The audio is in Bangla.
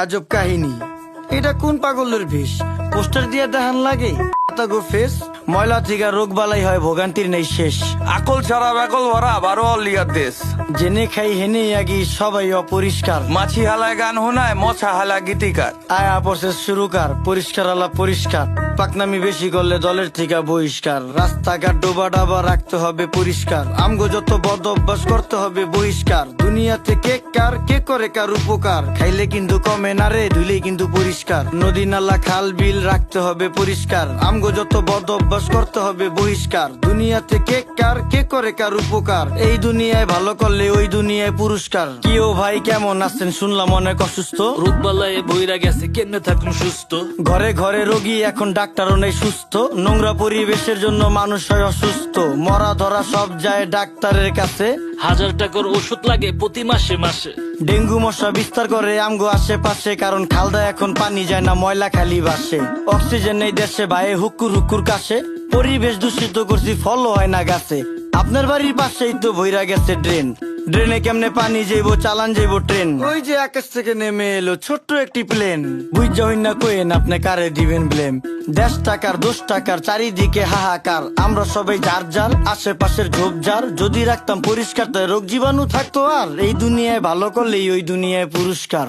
আজব কাহিনী, এটা কোন পাগলের বেশ? পোস্টার দিয়ে দেখান লাগে গো ফেস, ময়লা থেকে রোগ বালাই হয়, ভোগান্তির নেই শেষ। আকল ছাড়া বেকল ভরা 12 অলিয়ার দেশ। জেনে খাই হেনে আগি সবাই অপরিষ্কার। মাছি হালায় গান হোনায়, মশা হালা গীতিকার। আয়া প্রসেস শুরুকার, পরিষ্কার আলা পরিষ্কার। পাকনামি বেশি করলে দলের থেকে বহিষ্কার। রাস্তাঘাট ডোবা ডাবা রাখতে হবে পরিষ্কার। আমগো যত বদ অভ্যাস করতে হবে বহিষ্কার। দুনিয়াতে কে কার কে করে কার উপকার, খাইলে কিন্তু কমে না রে, ধুলে কিন্তু পরিষ্কার। নদী নালা খাল বিল রাখতে হবে পরিষ্কার। আমগো যত বদ অভ্যাস করতে হবে বহিষ্কার। দুনিয়াতে কে কার কে করে কার উপকার, এই দুনিয়ায় ভালো করলে ওই দুনিয়ায় পুরস্কার। কি ও ভাই কেমন আছেন, শুনলাম অনেক অসুস্থ। রোগবালায় বইরা গেছে, কেমনে থাকুন সুস্থ? ঘরে ঘরে রোগী, এখন ডাক্তারও নেই সুস্থ। নোংরা পরিবেশের জন্য মানুষ হয় অসুস্থ। মরা ধরা সব যায় ডাক্তারের কাছে। 1000 টাকার ওষুধ লাগে প্রতি মাসে মাসে। ডেঙ্গু মশা বিস্তার করে আমগো আশেপাশে, কারণ খালদা এখন পানি যায় না, ময়লা খালি বাসে। অক্সিজেন নেই দেশে, ভাইয়ে হুকুর হুকুর কাশে। পরিবেশ দূষিত করছি, ফলও হয় না গাছে। আপনার বাড়ির পাশেই তো ভইরা গেছে ড্রেন। ড্রেনে কেমনে পানি যাইবো, চালান যাইবো ট্রেন। ওই যে আকাশ থেকে নেমে এলো ছোট্ট একটি প্লেন। বুঝা হইন না কইেন আপনি কারে দিবেন ব্লেম। 10 টাকার 10 টাকার চারিদিকে হাহাকার। আমরা সবাই যার যার আশেপাশের ঝোপঝাড় যদি রাখতাম পরিষ্কার, তাই রোগ জীবাণু থাকতো আর। এই দুনিয়ায় ভালো করলেই ওই দুনিয়ায় পুরস্কার।